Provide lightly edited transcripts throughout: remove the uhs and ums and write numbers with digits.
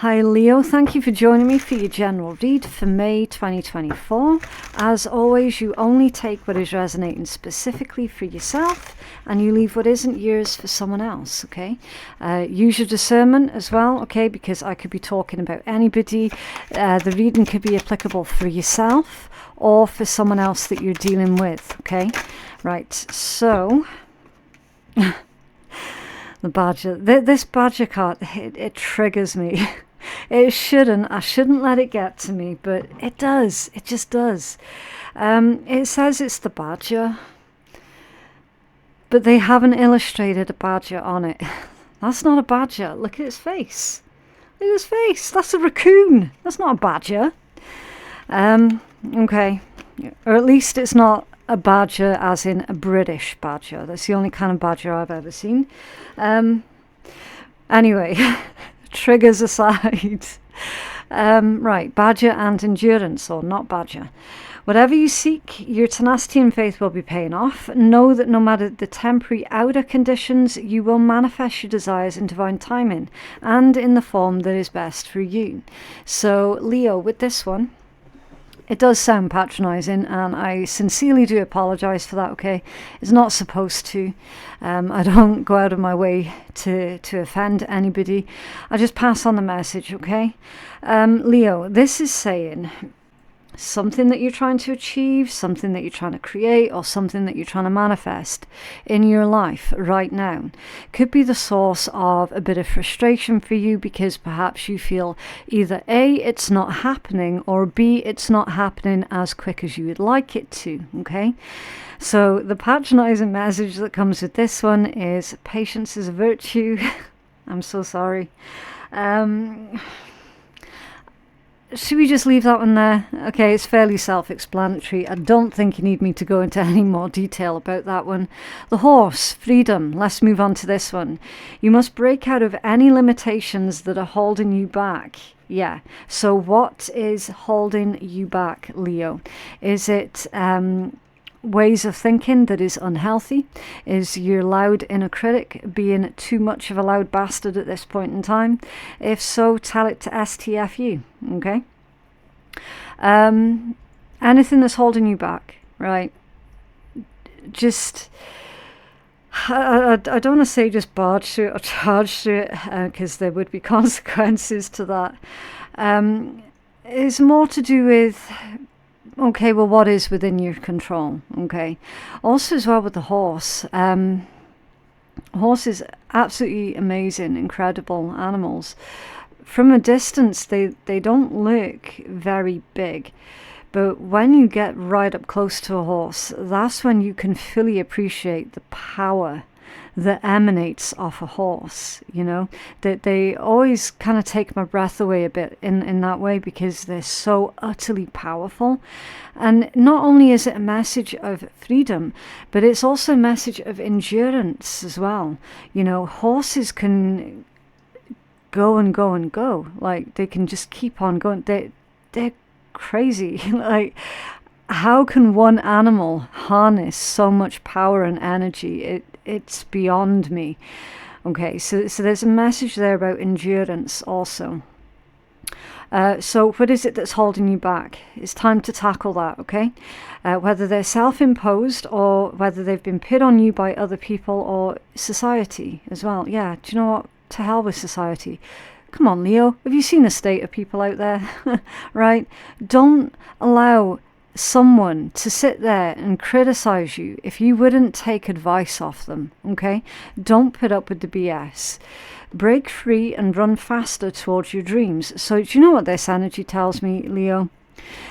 Hi Leo, thank you for joining me for your general read for May 2024. As always, you only take what is resonating specifically for yourself and you leave what isn't yours for someone else, okay? Use your discernment as well, okay, because I could be talking about anybody. The reading could be applicable for yourself or for someone else that you're dealing with, okay? Right, so... The badger. This badger card, it triggers me. I shouldn't let it get to me, but it does. It just does. It says it's the badger, but they haven't illustrated a badger on it. That's not a badger. Look at its face. Look at his face. That's a raccoon. That's not a badger. Okay. Or at least it's not a badger as in a British badger. That's the only kind of badger I've ever seen. Anyway, triggers aside. Right, badger and endurance, or not badger. Whatever you seek, your tenacity and faith will be paying off. Know that no matter the temporary outer conditions, you will manifest your desires in divine timing and in the form that is best for you. So, Leo, with this one, it does sound patronising, and I sincerely do apologise for that, okay? It's not supposed to. I don't go out of my way to offend anybody. I just pass on the message, okay? Leo, this is saying something that you're trying to achieve, something that you're trying to create, or something that you're trying to manifest in your life right now could be the source of a bit of frustration for you, because perhaps you feel either A, it's not happening, or B, it's not happening as quick as you would like it to, okay? So the patronizing message that comes with this one is patience is a virtue. I'm so sorry. Should we just leave that one there? Okay, it's fairly self-explanatory. I don't think you need me to go into any more detail about that one. The horse, freedom. Let's move on to this one. You must break out of any limitations that are holding you back. Yeah, so what is holding you back, Leo? Is it ways of thinking that is unhealthy? Is your loud inner critic being too much of a loud bastard at this point in time? If so, tell it to STFU, okay? Anything that's holding you back, right? Just, I don't want to say just barge through it or charge through it, because there would be consequences to that. It's more to do with, okay, well, what is within your control, okay? Also as well with the horse. Horse is absolutely amazing, incredible animals. From a distance, they don't look very big. But when you get right up close to a horse, that's when you can fully appreciate the power that emanates off a horse, you know, that they always kind of take my breath away a bit in that way, because they're so utterly powerful. And not only is it a message of freedom, but it's also a message of endurance as well. You know, horses can go and go and go, like they can just keep on going. They're crazy. Like, how can one animal harness so much power and energy? It's beyond me. Okay, so there's a message there about endurance also. So what is it that's holding you back? It's time to tackle that, okay? Whether they're self-imposed or whether they've been put on you by other people or society as well. Yeah, do you know what? To hell with society. Come on, Leo. Have you seen the state of people out there? Right? Don't allow someone to sit there and criticize you if you wouldn't take advice off them, okay? Don't put up with the BS. Break free and run faster towards your dreams. So do you know what this energy tells me, Leo?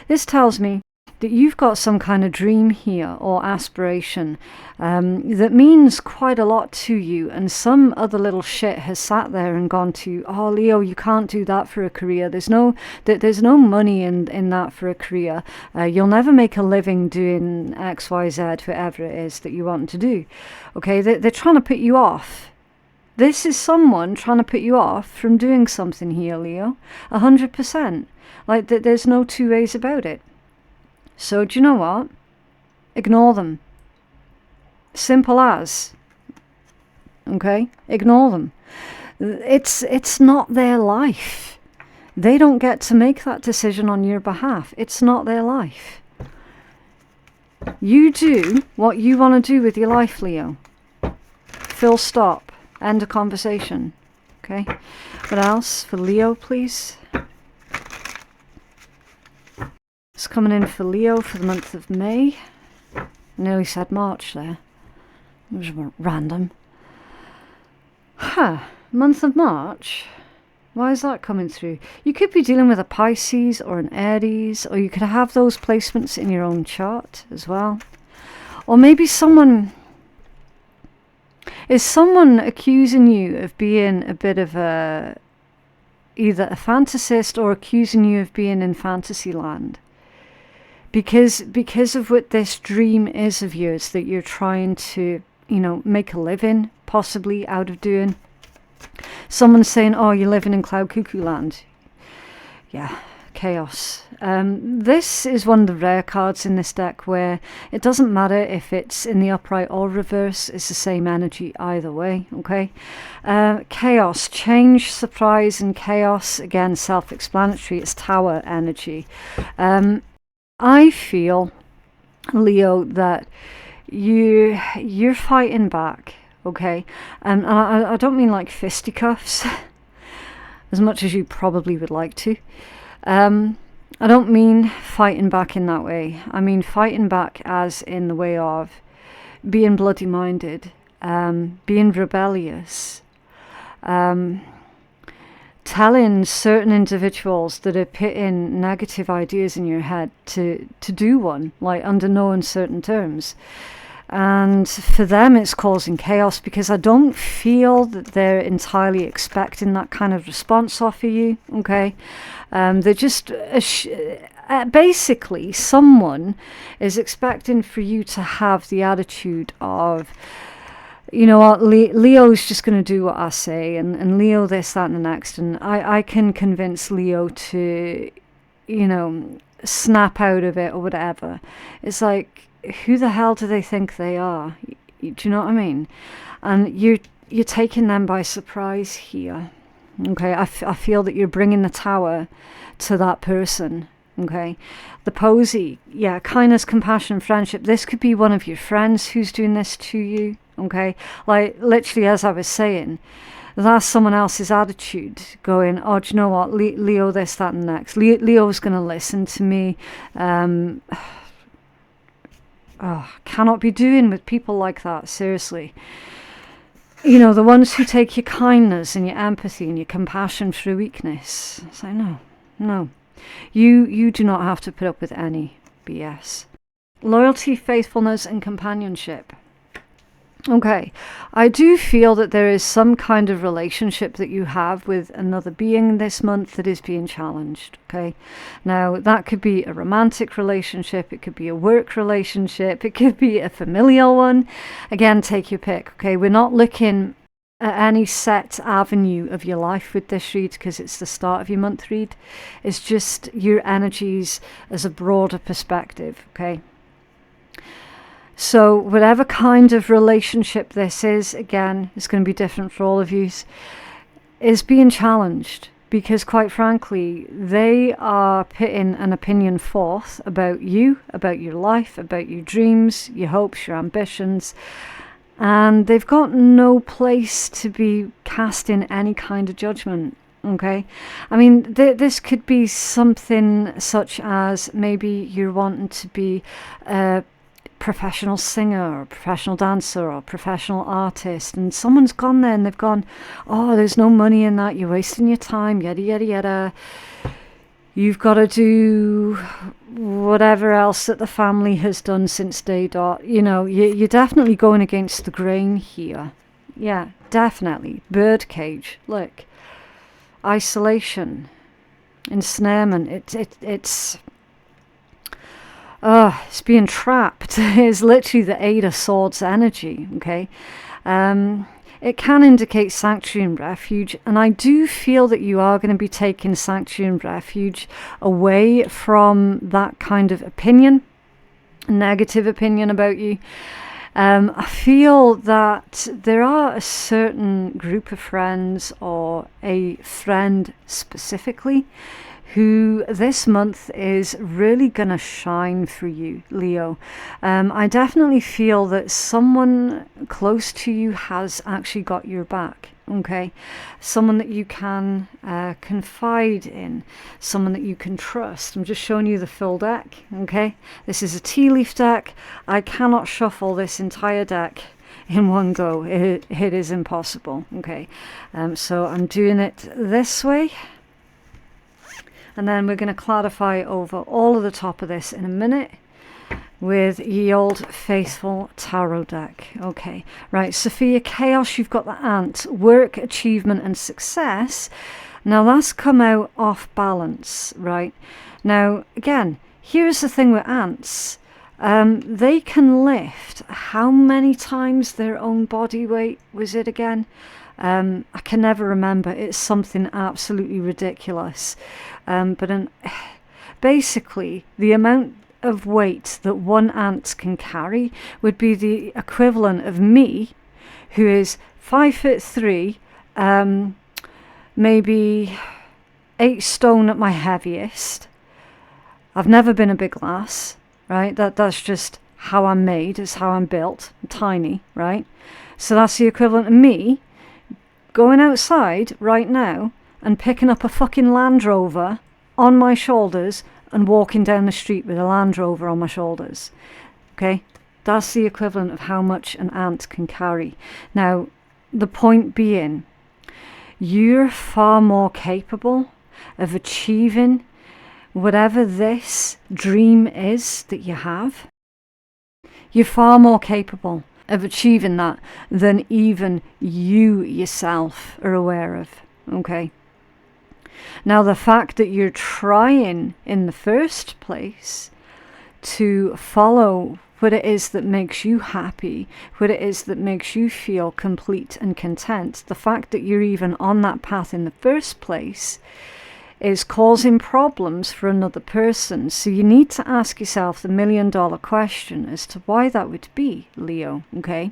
This tells me that you've got some kind of dream here or aspiration that means quite a lot to you, and some other little shit has sat there and gone to, oh, Leo, you can't do that for a career. There's no money in that for a career. You'll never make a living doing X, Y, Z, whatever it is that you want to do. Okay, they're trying to put you off. This is someone trying to put you off from doing something here, Leo. 100%. Like, there's no two ways about it. So do you know what? Ignore them. Simple as. Okay? Ignore them. It's not their life. They don't get to make that decision on your behalf. It's not their life. You do what you want to do with your life, Leo. Full stop. End of conversation. Okay. What else for Leo, please? It's coming in for Leo for the month of May. I nearly said March there. It was random. Month of March? Why is that coming through? You could be dealing with a Pisces or an Aries, or you could have those placements in your own chart as well. Or maybe someone... Is someone accusing you of being a bit of a... either a fantasist or accusing you of being in fantasy land? Because of what this dream is of yours that you're trying to, make a living, possibly, out of doing. Someone's saying, oh, you're living in cloud cuckoo land. Yeah, chaos. This is one of the rare cards in this deck where it doesn't matter if it's in the upright or reverse, it's the same energy either way, okay? Chaos, change, surprise, and chaos. Again, self-explanatory, it's tower energy. I feel, Leo, that you're fighting back, okay? And I don't mean like fisticuffs, as much as you probably would like to. I don't mean fighting back in that way. I mean fighting back as in the way of being bloody-minded, being rebellious, telling certain individuals that are putting negative ideas in your head to do one, like under no uncertain terms. And for them it's causing chaos because I don't feel that they're entirely expecting that kind of response off of you, okay? They're just basically someone is expecting for you to have the attitude of, you know what, Leo's just going to do what I say, and Leo this, that, and the next, and I can convince Leo to, snap out of it or whatever. It's like, who the hell do they think they are? Do you know what I mean? And you're taking them by surprise here. Okay, I feel that you're bringing the tower to that person. Okay, the posy, yeah, kindness, compassion, friendship. This could be one of your friends who's doing this to you. Okay, like literally as I was saying, that's someone else's attitude going, oh, do you know what, Leo this, that, and next. Leo's going to listen to me. Cannot be doing with people like that, seriously. The ones who take your kindness and your empathy and your compassion through weakness. It's like, no. You do not have to put up with any BS. Loyalty, faithfulness, and companionship. Okay, I do feel that there is some kind of relationship that you have with another being this month that is being challenged, okay? Now, that could be a romantic relationship, it could be a work relationship, it could be a familial one. Again, take your pick, okay? We're not looking at any set avenue of your life with this read because it's the start of your month read. It's just your energies as a broader perspective, okay? So whatever kind of relationship this is, again, it's going to be different for all of you, is being challenged because, quite frankly, they are putting an opinion forth about you, about your life, about your dreams, your hopes, your ambitions, and they've got no place to be casting any kind of judgment. Okay, I mean, this could be something such as maybe you're wanting to be professional singer or professional dancer or professional artist, and someone's gone there and they've gone, oh, there's no money in that, you're wasting your time, yada yada yada, you've got to do whatever else that the family has done since day dot. You're definitely going against the grain here. Yeah, definitely. Birdcage, look, isolation, ensnarement, it's being trapped. It's literally the Eight of Swords energy, okay? It can indicate sanctuary and refuge, and I do feel that you are going to be taking sanctuary and refuge away from that kind of opinion, negative opinion about you. I feel that there are a certain group of friends, or a friend specifically, who this month is really gonna shine for you, Leo. I definitely feel that someone close to you has actually got your back. Okay, someone that you can confide in, someone that you can trust. I'm just showing you the full deck. Okay, this is a tea leaf deck. I cannot shuffle this entire deck in one go. It is impossible. Okay, so I'm doing it this way, and then we're going to clarify over all of the top of this in a minute with ye old faithful tarot deck. Okay, right, Sophia Chaos, you've got the ant, work, achievement and success. Now that's come out off balance, right? Now again, here's the thing with ants. They can lift how many times their own body weight was it again? I can never remember. It's something absolutely ridiculous. Basically the amount of weight that one ant can carry would be the equivalent of me, who is 5'3", maybe 8 stone at my heaviest. I've never been a big lass, right? That's just how I'm made. It's how I'm built. I'm tiny, right? So that's the equivalent of me going outside right now and picking up a fucking Land Rover on my shoulders and walking down the street with a Land Rover on my shoulders. Okay, that's the equivalent of how much an ant can carry. Now, the point being, you're far more capable of achieving whatever this dream is that you have. You're far more capable of achieving that than even you yourself are aware of. Okay. Now, the fact that you're trying in the first place to follow what it is that makes you happy, what it is that makes you feel complete and content, the fact that you're even on that path in the first place is causing problems for another person. So you need to ask yourself the $1 million question as to why that would be, Leo. Okay?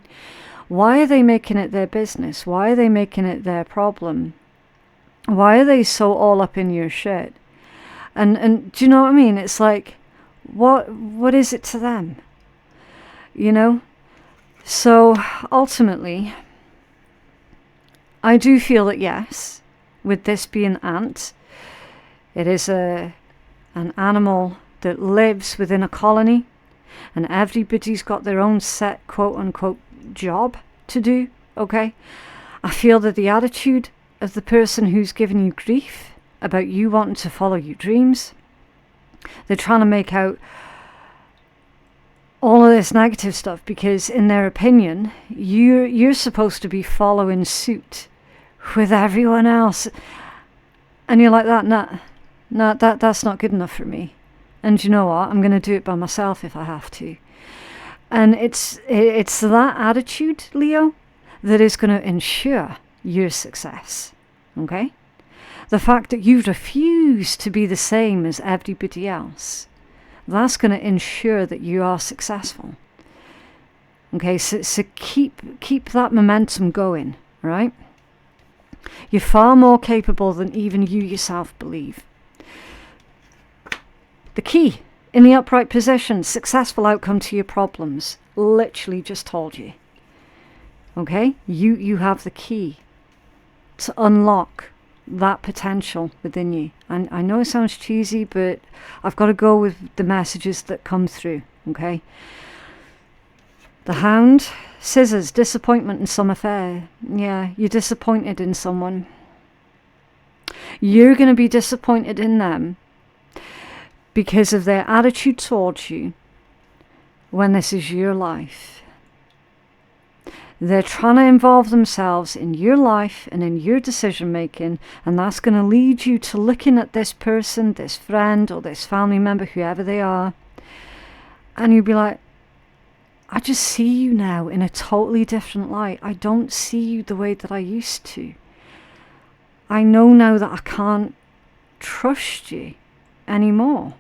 Why are they making it their business? Why are they making it their problem? Why are they so all up in your shit? And do you know what I mean? It's like, what is it to them? You know? So ultimately, I do feel that yes, with this being ant, it is an animal that lives within a colony, and everybody's got their own set quote unquote job to do. Okay? I feel that the attitude of the person who's giving you grief about you wanting to follow your dreams, they're trying to make out all of this negative stuff because in their opinion you're supposed to be following suit with everyone else, and you're like, that's not good enough for me, and you know what, I'm going to do it by myself if I have to. And it's that attitude, Leo, that is going to ensure your success. Okay? The fact that you refuse to be the same as everybody else, that's going to ensure that you are successful. Okay, so keep that momentum going, right? You're far more capable than even you yourself believe. The key in the upright position, successful outcome to your problems, literally just told you. Okay, you have the key to unlock that potential within you. And I know it sounds cheesy, but I've got to go with the messages that come through. Okay, the Hound, scissors, disappointment in some affair. Yeah, you're disappointed in someone. You're going to be disappointed in them because of their attitude towards you when this is your life. They're trying to involve themselves in your life and in your decision making, and that's going to lead you to looking at this person, this friend or this family member, whoever they are, and you'll be like, I just see you now in a totally different light. I don't see you the way that I used to. I know now that I can't trust you anymore.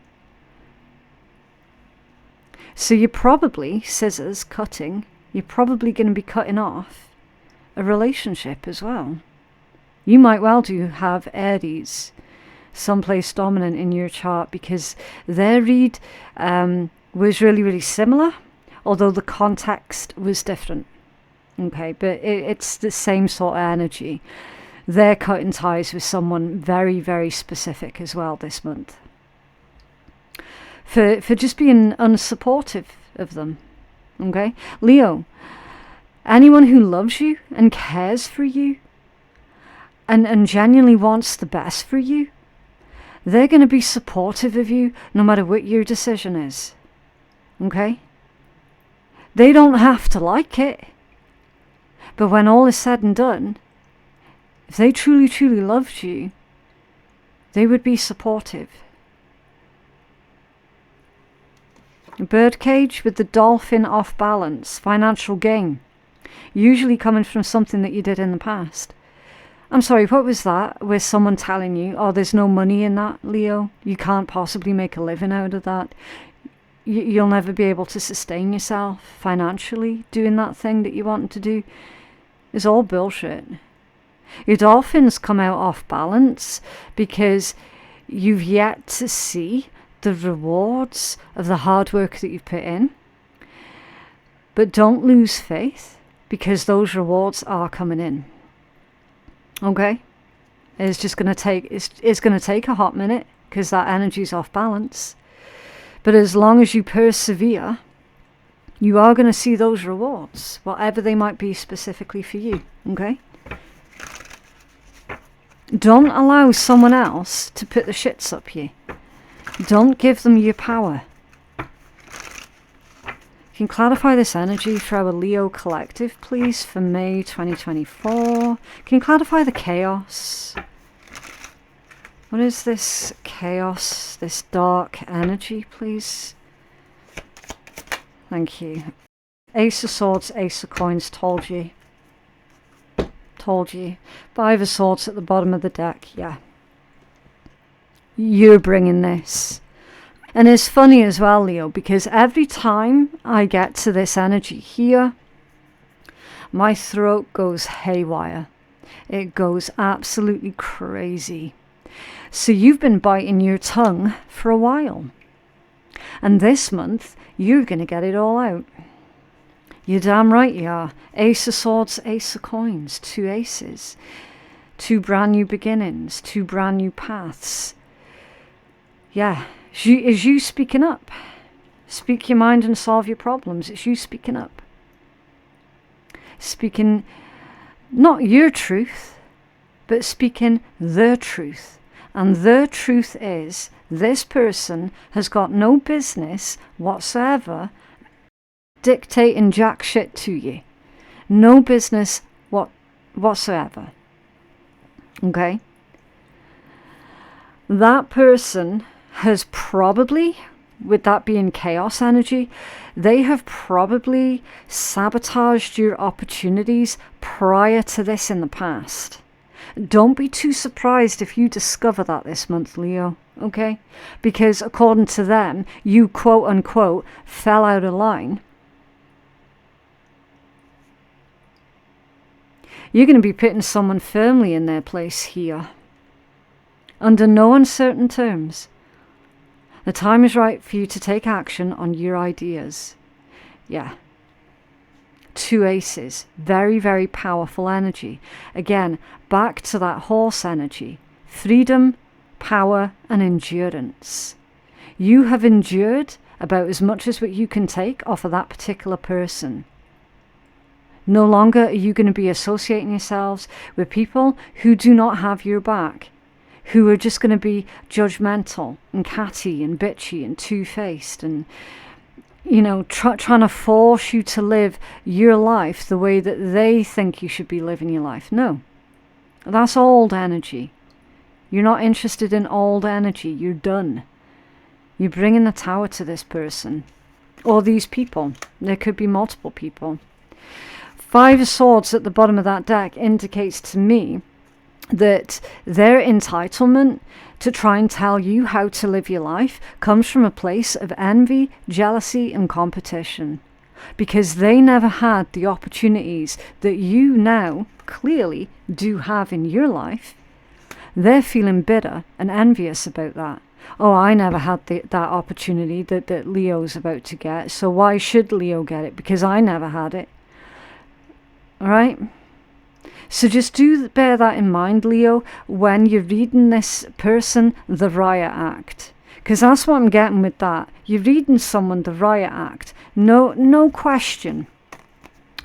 So you're probably, scissors, cutting you're probably going to be cutting off a relationship as well. You might well do have Aries someplace dominant in your chart, because their read was really, really similar, although the context was different. Okay, but it's the same sort of energy. They're cutting ties with someone very, very specific as well this month. For just being unsupportive of them. Okay? Leo, anyone who loves you and cares for you and genuinely wants the best for you, they're going to be supportive of you no matter what your decision is. Okay? They don't have to like it. But when all is said and done, if they truly, truly loved you, they would be supportive. A birdcage with the dolphin off balance, financial gain, usually coming from something that you did in the past. I'm sorry, what was that? With someone telling you, oh, there's no money in that, Leo. You can't possibly make a living out of that. You'll never be able to sustain yourself financially doing that thing that you want to do. It's all bullshit. Your dolphins come out off balance because you've yet to see the rewards of the hard work that you've put in. But don't lose faith, because those rewards are coming in. Okay? It's just going to take it's going to take a hot minute, because that energy's off balance. But as long as you persevere, you are going to see those rewards, whatever they might be specifically for you. Okay? Don't allow someone else to put the shits up you. Don't give them your power. Can you clarify this energy for our Leo collective, please, for May 2024? Can you clarify the chaos? What is this chaos, this dark energy, please? Thank you. Ace of Swords, Ace of Coins, told you. Told you. Five of Swords at the bottom of the deck, yeah. You're bringing this. And it's funny as well, Leo, because every time I get to this energy here, my throat goes haywire. It goes absolutely crazy. So you've been biting your tongue for a while. And this month, you're going to get it all out. You're damn right you are. Ace of Swords, Ace of Coins, two aces. Two brand new beginnings, two brand new paths. Yeah, is you speaking up. Speak your mind and solve your problems. It's you speaking up. Speaking not your truth, but speaking the truth. And the truth is, this person has got no business whatsoever dictating jack shit to you. No business whatsoever. Okay? That person has probably, with that being chaos energy, they have probably sabotaged your opportunities prior to this in the past. Don't be too surprised if you discover that this month, Leo, okay? Because according to them, you quote-unquote fell out of line. You're going to be putting someone firmly in their place here, under no uncertain terms. The time is right for you to take action on your ideas. Yeah. Two aces. Very, very powerful energy. Again, back to that horse energy. Freedom, power, and endurance. You have endured about as much as what you can take off of that particular person. No longer are you going to be associating yourselves with people who do not have your back, who are just going to be judgmental and catty and bitchy and two-faced and, you know, trying to force you to live your life the way that they think you should be living your life. No, that's old energy. You're not interested in old energy. You're done. You're bringing the tower to this person or these people. There could be multiple people. Five of Swords at the bottom of that deck indicates to me that their entitlement to try and tell you how to live your life comes from a place of envy, jealousy, and competition. because they never had the opportunities that you now clearly do have in your life. They're feeling bitter and envious about that. Oh, I never had that opportunity that Leo's about to get, so why should Leo get it? Because I never had it. All right? So just bear that in mind, Leo, when you're reading this person the Riot Act. Because that's what I'm getting with that. You're reading someone the Riot Act. No question.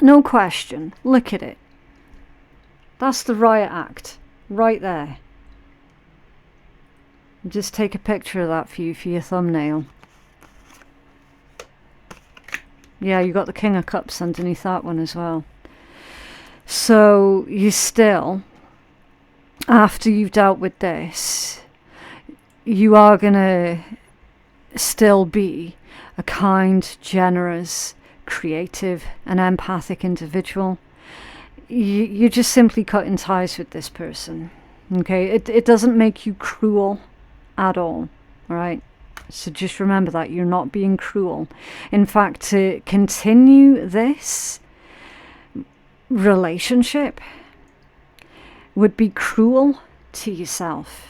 No question. Look at it. That's the Riot Act. Right there. Just take a picture of that for your thumbnail. Yeah, you got the King of Cups underneath that one as well. So you still, after you've dealt with this, you are going to still be a kind, generous, creative and empathic individual. You're just simply cutting ties with this person. Okay, it doesn't make you cruel at all right? So just remember that you're not being cruel. In fact, to continue this relationship would be cruel to yourself.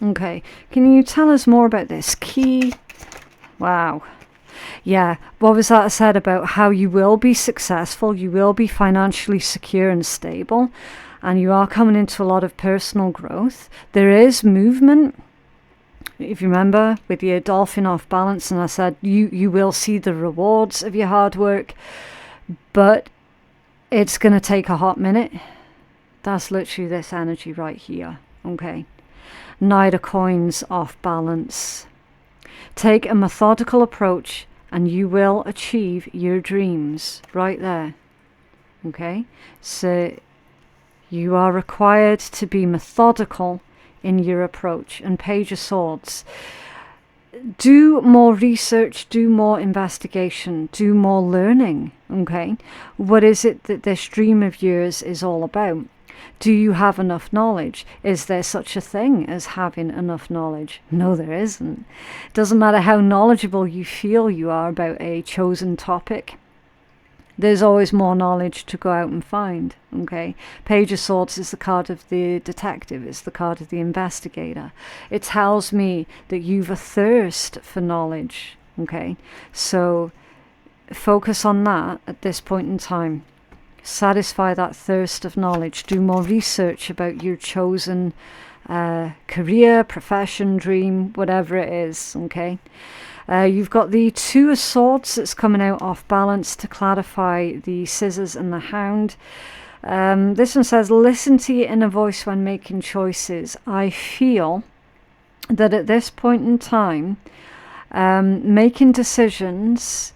Okay, can you tell us more about this? Key. Wow. Yeah, what was that I said about how you will be successful, you will be financially secure and stable, and you are coming into a lot of personal growth. There is movement. If you remember, with your dolphin off balance, and I said you will see the rewards of your hard work, but it's going to take a hot minute. That's literally this energy right here, okay? Knight of Coins off balance. Take a methodical approach and you will achieve your dreams right there, okay? So you are required to be methodical in your approach. And Page of Swords. Do more research, do more investigation, do more learning, okay? What is it that this dream of yours is all about? Do you have enough knowledge? Is there such a thing as having enough knowledge? No, there isn't. It doesn't matter how knowledgeable you feel you are about a chosen topic. There's always more knowledge to go out and find, okay? Page of Swords is the card of the detective. It's the card of the investigator. It tells me that you've a thirst for knowledge, okay? So focus on that at this point in time. Satisfy that thirst of knowledge. Do more research about your chosen career, profession, dream, whatever it is, okay? You've got the Two of Swords that's coming out off balance to clarify the Scissors and the Hound. This one says, listen to your inner voice when making choices. I feel that at this point in time, making decisions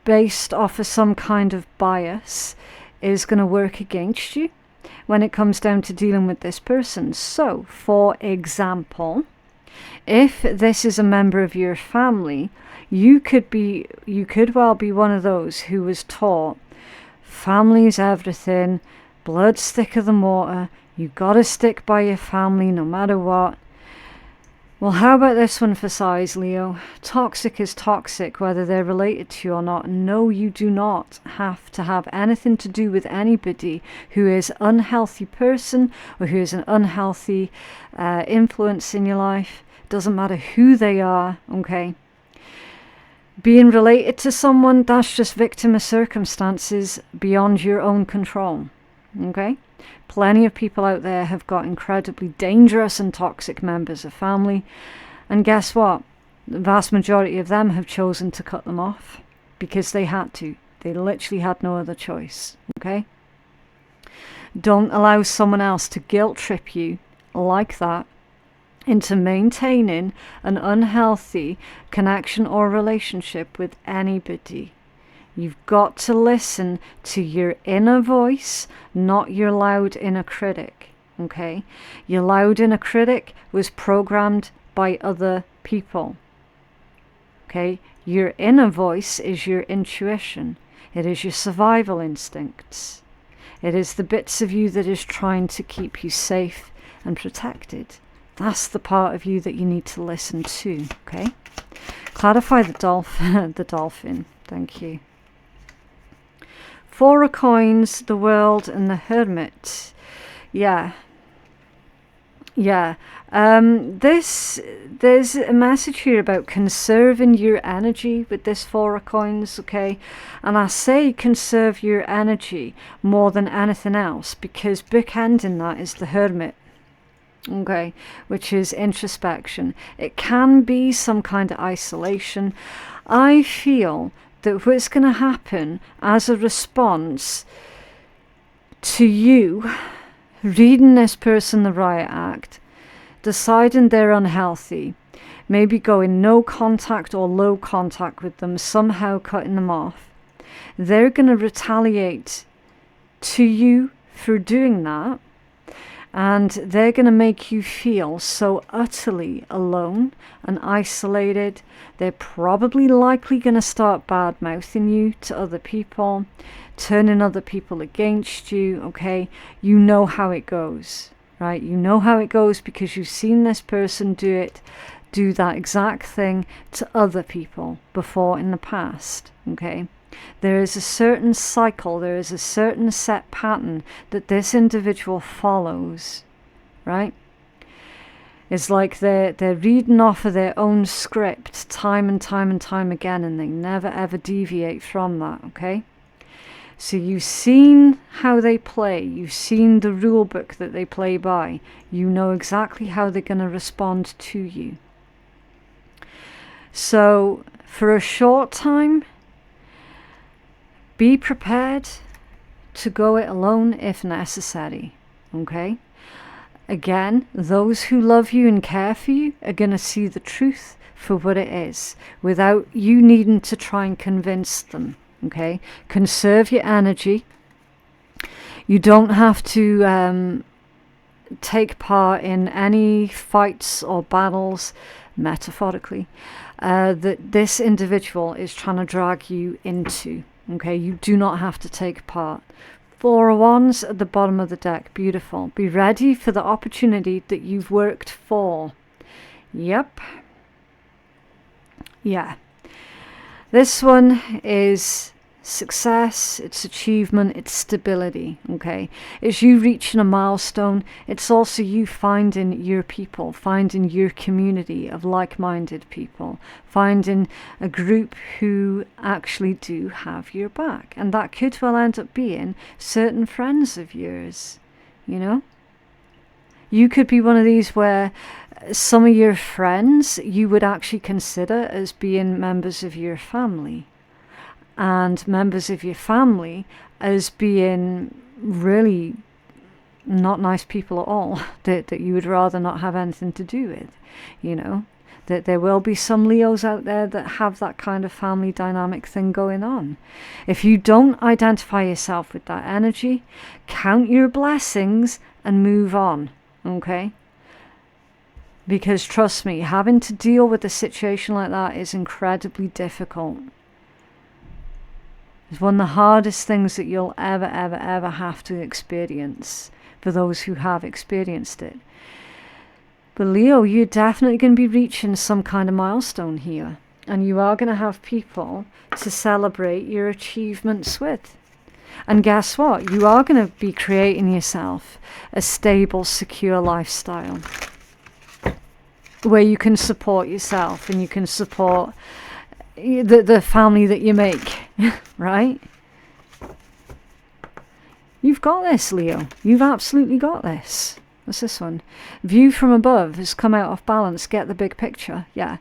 based off of some kind of bias is going to work against you when it comes down to dealing with this person. So, for example, if this is a member of your family, you could well be one of those who was taught family's everything, blood's thicker than water, you gotta stick by your family no matter what. Well, how about this one for size, Leo? Toxic is toxic, whether they're related to you or not. No, you do not have to have anything to do with anybody who is an unhealthy person or who is an unhealthy influence in your life. Doesn't matter who they are, okay? Being related to someone, that's just victim of circumstances beyond your own control, okay? Plenty of people out there have got incredibly dangerous and toxic members of family. And guess what? The vast majority of them have chosen to cut them off because they had to. They literally had no other choice. Okay? Don't allow someone else to guilt trip you like that into maintaining an unhealthy connection or relationship with anybody. You've got to listen to your inner voice, not your loud inner critic, okay? Your loud inner critic was programmed by other people, okay? Your inner voice is your intuition. It is your survival instincts. It is the bits of you that is trying to keep you safe and protected. That's the part of you that you need to listen to, okay? Clarify the dolphin. The dolphin. Thank you. 4 of coins, the world, and the hermit. Yeah. There's a message here about conserving your energy with this 4 of coins, okay? And I say conserve your energy more than anything else, because bookending that is the hermit, okay, which is introspection. It can be some kind of isolation. I feel that what's going to happen as a response to you reading this person the Riot Act, deciding they're unhealthy, maybe going no contact or low contact with them, somehow cutting them off, they're going to retaliate to you for doing that. And they're going to make you feel so utterly alone and isolated. They're probably likely going to start bad-mouthing you to other people, turning other people against you, okay? You know how it goes, right? You know how it goes because you've seen this person do that exact thing to other people before in the past, okay? There is a certain cycle, there is a certain set pattern that this individual follows, right? It's like they're reading off of their own script time and time again, and they never ever deviate from that, okay? So you've seen how they play, you've seen the rule book that they play by, you know exactly how they're going to respond to you. So for a short time, be prepared to go it alone if necessary, okay? Again, those who love you and care for you are going to see the truth for what it is without you needing to try and convince them, okay? Conserve your energy. You don't have to take part in any fights or battles, metaphorically, that this individual is trying to drag you into. Okay, you do not have to take part. 4 of Wands at the bottom of the deck. Beautiful. Be ready for the opportunity that you've worked for. Yep. Yeah. This one is success, it's achievement, it's stability, okay? It's you reaching a milestone. It's also you finding your people, finding your community of like-minded people, finding a group who actually do have your back. And that could well end up being certain friends of yours, you know? You could be one of these where some of your friends you would actually consider as being members of your family, and members of your family as being really not nice people at all, that you would rather not have anything to do with, you know. That there will be some Leos out there that have that kind of family dynamic thing going on. If you don't identify yourself with that energy, count your blessings and move on, okay? Because trust me, having to deal with a situation like that is incredibly difficult. It's one of the hardest things that you'll ever have to experience for those who have experienced it. But Leo, you're definitely going to be reaching some kind of milestone here. And you are going to have people to celebrate your achievements with. And guess what? You are going to be creating yourself a stable, secure lifestyle where you can support yourself and you can support the family that you make, right? You've got this, Leo. You've absolutely got this. What's this one? View from above has come out off balance. Get the big picture. Yeah.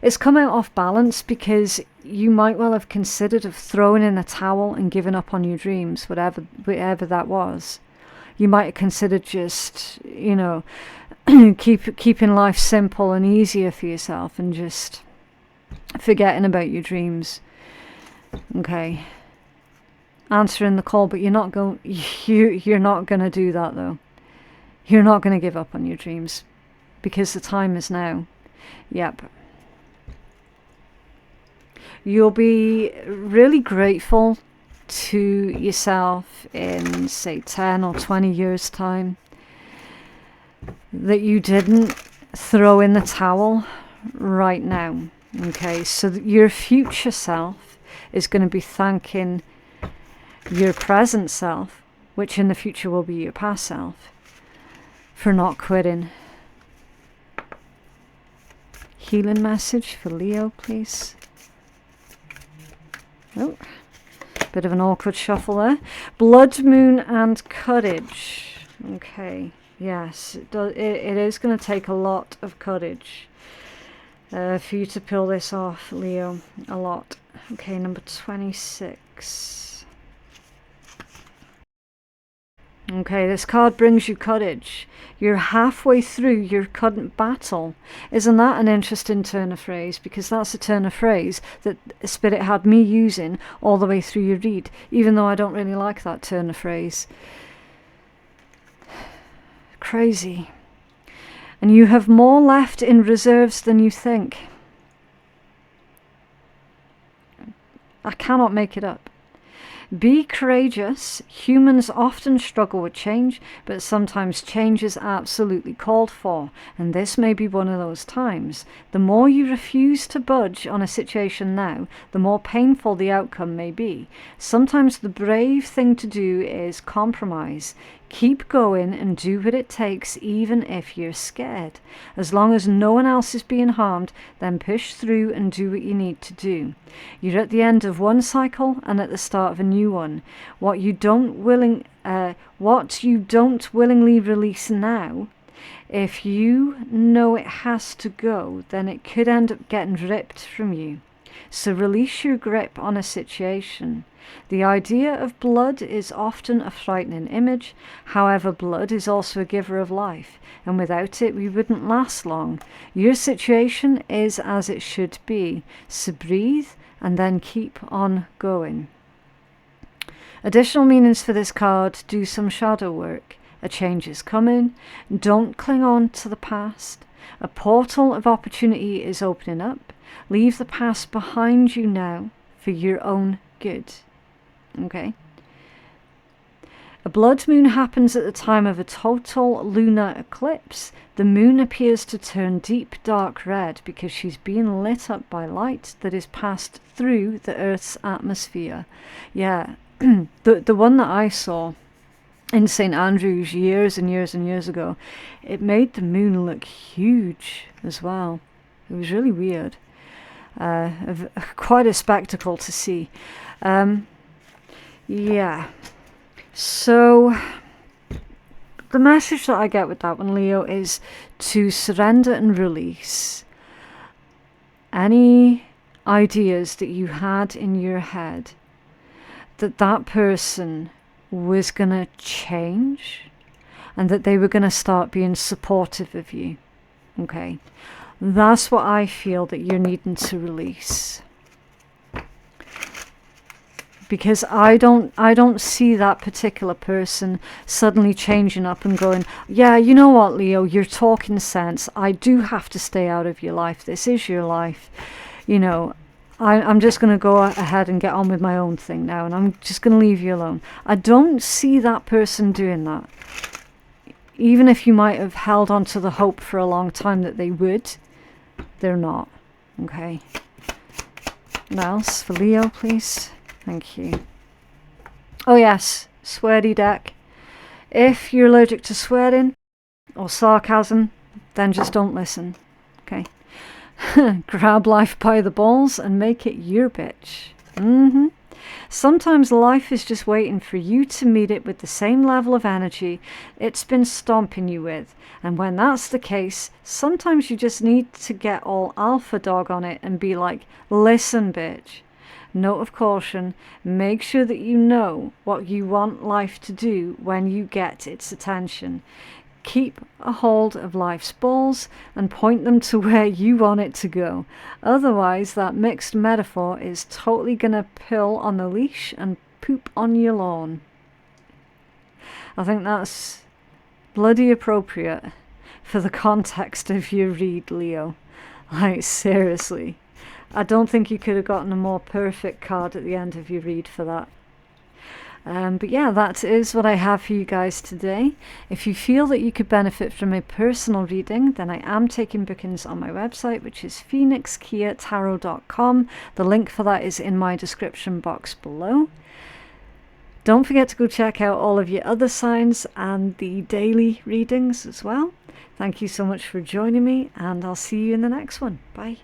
It's come out off balance because you might well have considered of throwing in a towel and giving up on your dreams, whatever that was. You might have considered just, you know, keeping life simple and easier for yourself and just forgetting about your dreams. Okay. Answering the call, but you're not going to do that though. You're not going to give up on your dreams because the time is now. Yep. You'll be really grateful to yourself in, say, 10 or 20 years' time that you didn't throw in the towel right now. Okay, so your future self is going to be thanking your present self, which in the future will be your past self, for not quitting. Healing message for Leo, please. Oh, bit of an awkward shuffle there. Blood moon and courage. Okay, yes, it is going to take a lot of courage for you to pull this off, Leo. A lot. Okay, number 26. Okay, this card brings you courage. You're halfway through your current battle. Isn't that an interesting turn of phrase? Because that's a turn of phrase that Spirit had me using all the way through your read, even though I don't really like that turn of phrase. Crazy. And you have more left in reserves than you think. I cannot make it up. Be courageous. Humans often struggle with change, but sometimes change is absolutely called for, and this may be one of those times. The more you refuse to budge on a situation now, the more painful the outcome may be. Sometimes the brave thing to do is compromise. Keep going and do what it takes, even if you're scared. As long as no one else is being harmed, then push through and do what you need to do. You're at the end of one cycle and at the start of a new one. What you don't willingly release now, if you know it has to go, then it could end up getting ripped from you. So release your grip on a situation. The idea of blood is often a frightening image. However, blood is also a giver of life, and without it we wouldn't last long. Your situation is as it should be, so breathe and then keep on going. Additional meanings for this card: do some shadow work. A change is coming. Don't cling on to the past. A portal of opportunity is opening up. Leave the past behind you now for your own good. Okay. A blood moon happens at the time of a total lunar eclipse. The moon appears to turn deep dark red because she's being lit up by light that is passed through the Earth's atmosphere. Yeah, the one that I saw in St. Andrews years and years and years ago, it made the moon look huge as well. It was really weird. Quite a spectacle to see. Yeah. So the message that I get with that one, Leo, is to surrender and release any ideas that you had in your head that that person was going to change and that they were going to start being supportive of you. Okay. That's what I feel that you're needing to release. Because I don't see that particular person suddenly changing up and going, yeah, you know what, Leo, you're talking sense. I do have to stay out of your life. This is your life. You know, I'm just going to go ahead and get on with my own thing now, and I'm just going to leave you alone. I don't see that person doing that. Even if you might have held on to the hope for a long time that they would, they're not. Okay. What else for Leo, please? Thank you. Oh yes, sweary deck. If you're allergic to swearing or sarcasm, then just don't listen. Okay. Grab life by the balls and make it your bitch. Sometimes life is just waiting for you to meet it with the same level of energy it's been stomping you with. And when that's the case, sometimes you just need to get all alpha dog on it and be like, listen, bitch. Note of caution, make sure that you know what you want life to do when you get its attention. Keep a hold of life's balls and point them to where you want it to go. Otherwise, that mixed metaphor is totally gonna pull on the leash and poop on your lawn. I think that's bloody appropriate for the context of your read, Leo. Like, seriously. I don't think you could have gotten a more perfect card at the end of your read for that. But yeah, that is what I have for you guys today. If you feel that you could benefit from a personal reading, then I am taking bookings on my website, which is phoenixkeiatarot.com. The link for that is in my description box below. Don't forget to go check out all of your other signs and the daily readings as well. Thank you so much for joining me, and I'll see you in the next one. Bye.